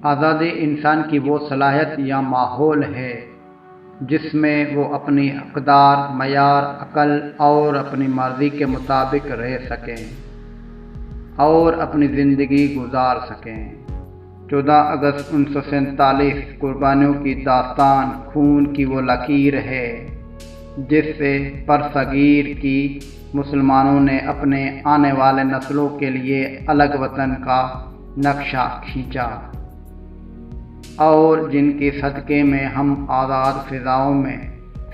آزادی انسان کی وہ صلاحیت یا ماحول ہے جس میں وہ اپنی اقدار، معیار، عقل اور اپنی مرضی کے مطابق رہ سکیں اور اپنی زندگی گزار سکیں۔ 14 اگست 1947 قربانیوں کی داستان، خون کی وہ لکیر ہے جس سے برصغیر کی مسلمانوں نے اپنے آنے والے نسلوں کے لیے الگ وطن کا نقشہ کھینچا، اور جن کے صدقے میں ہم آزاد فضاؤں میں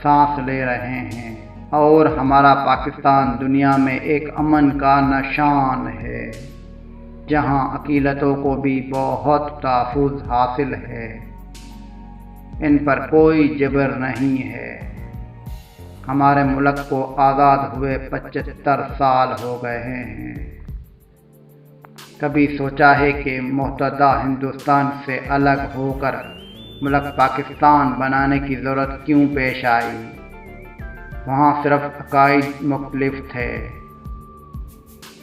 سانس لے رہے ہیں، اور ہمارا پاکستان دنیا میں ایک امن کا نشان ہے جہاں عقیدتوں کو بھی بہت تحفظ حاصل ہے، ان پر کوئی جبر نہیں ہے۔ ہمارے ملک کو آزاد ہوئے 75 سال ہو گئے ہیں۔ کبھی سوچا ہے کہ متحدہ ہندوستان سے الگ ہو کر ملک پاکستان بنانے کی ضرورت کیوں پیش آئی؟ وہاں صرف عقائد مختلف تھے،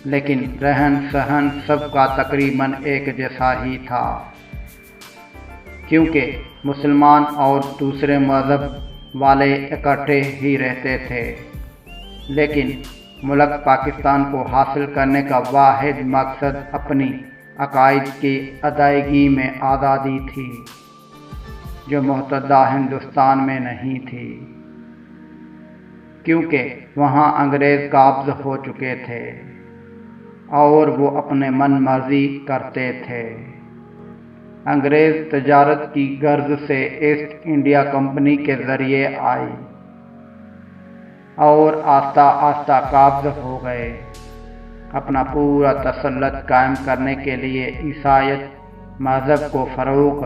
لیکن رہن سہن سب کا تقریباً ایک جیسا ہی تھا، کیونکہ مسلمان اور دوسرے مذہب والے اکٹھے ہی رہتے تھے، لیکن ملک پاکستان کو حاصل کرنے کا واحد مقصد اپنی عقائد کی ادائیگی میں آزادی تھی، جو متحدہ ہندوستان میں نہیں تھی، کیونکہ وہاں انگریز قابض ہو چکے تھے اور وہ اپنے من مرضی کرتے تھے۔ انگریز تجارت کی غرض سے ایسٹ انڈیا کمپنی کے ذریعے آئی اور آہستہ آہستہ قابض ہو گئے۔ اپنا پورا تسلط قائم کرنے کے لیے عیسائیت مذہب کو فروغ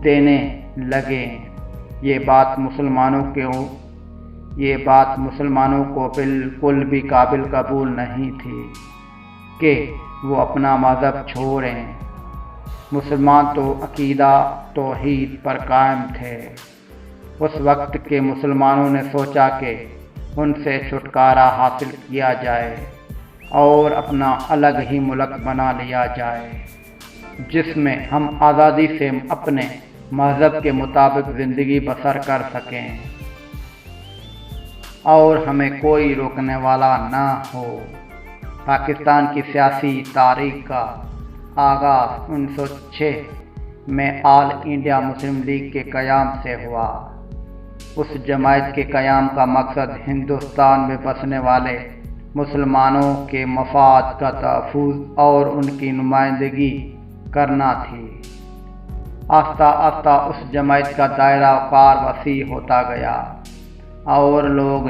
دینے لگے۔ یہ بات مسلمانوں کو بالکل بھی قابل قبول نہیں تھی کہ وہ اپنا مذہب چھوڑیں۔ مسلمان تو عقیدہ توحید پر قائم تھے۔ اس وقت کے مسلمانوں نے سوچا کہ ان سے چھٹکارا حاصل کیا جائے اور اپنا الگ ہی ملک بنا لیا جائے، جس میں ہم آزادی سے اپنے مذہب کے مطابق زندگی بسر کر سکیں اور ہمیں کوئی روکنے والا نہ ہو۔ پاکستان کی سیاسی تاریخ کا آغاز 1906 میں آل انڈیا مسلم لیگ کے قیام سے ہوا۔ اس جماعت کے قیام کا مقصد ہندوستان میں بسنے والے مسلمانوں کے مفاد کا تحفظ اور ان کی نمائندگی کرنا تھی۔ آہستہ آہستہ اس جماعت کا دائرہ کار وسیع ہوتا گیا اور لوگ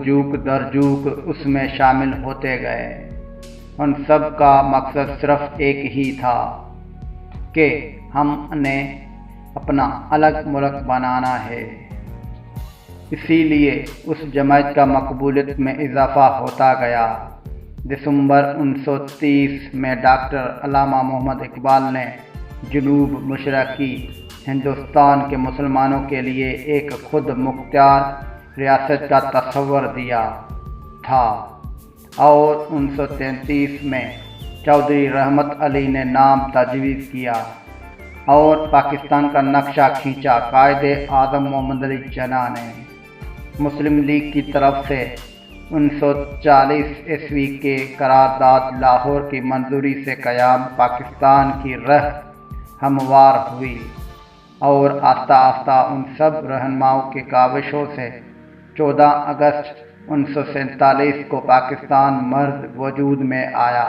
جوک در جوک اس میں شامل ہوتے گئے۔ ان سب کا مقصد صرف ایک ہی تھا کہ ہم نے اپنا الگ ملک بنانا ہے۔ اسی لیے اس جماعت کا مقبولیت میں اضافہ ہوتا گیا۔ دسمبر 1930 میں ڈاکٹر علامہ محمد اقبال نے جنوب مشرقی ہندوستان کے مسلمانوں کے لیے ایک خود مختار ریاست کا تصور دیا تھا، اور 1933 میں چودھری رحمت علی نے نام تجویز کیا اور پاکستان کا نقشہ کھینچا۔ قائد اعظم محمد علی جناح نے مسلم لیگ کی طرف سے 1940 عیسوی کے قرارداد لاہور کی منظوری سے قیام پاکستان کی راہ ہموار ہوئی، اور آہستہ آہستہ ان سب رہنماؤں کی کاوشوں سے 14 اگست 1947 کو پاکستان مرز وجود میں آیا۔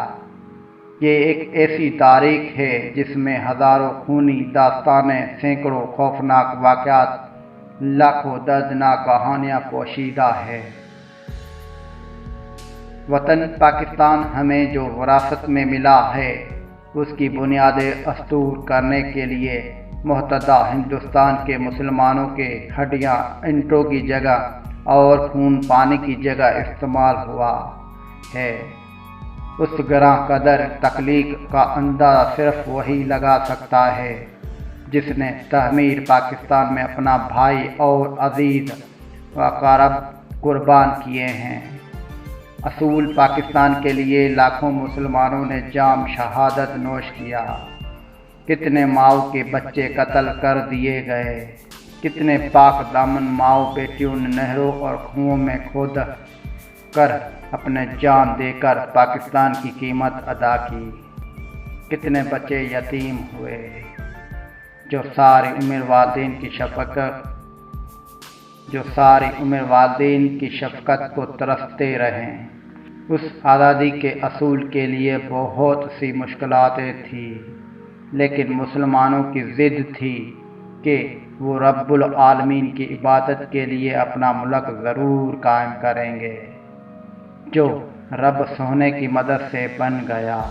یہ ایک ایسی تاریخ ہے جس میں ہزاروں خونی داستانیں، سینکڑوں خوفناک واقعات، لاکھوں دردناک کہانیاں پوشیدہ ہے۔ وطن پاکستان ہمیں جو وراثت میں ملا ہے، اس کی بنیادیں استور کرنے کے لیے متحدہ ہندوستان کے مسلمانوں کے ہڈیاں اینٹوں کی جگہ اور خون پانی کی جگہ استعمال ہوا ہے۔ اس گراں قدر تخلیق کا اندازہ صرف وہی لگا سکتا ہے جس نے تعمیر پاکستان میں اپنا بھائی اور عزیز و اقارب قربان کیے ہیں۔ اصول پاکستان کے لیے لاکھوں مسلمانوں نے جام شہادت نوش کیا، کتنے ماؤں کے بچے قتل کر دیے گئے، کتنے پاک دامن ماؤں بیٹیوں نے نہروں اور کنوؤں میں کھود کر اپنے جان دے کر پاکستان کی قیمت ادا کی، کتنے بچے یتیم ہوئے جو ساری عمر والدین کی شفقت کو ترستے رہیں۔ اس آزادی کے اصول کے لیے بہت سی مشکلاتیں تھیں، لیکن مسلمانوں کی ضد تھی کہ وہ رب العالمین کی عبادت کے لیے اپنا ملک ضرور قائم کریں گے، جو رب سونے کی مدد سے بن گیا۔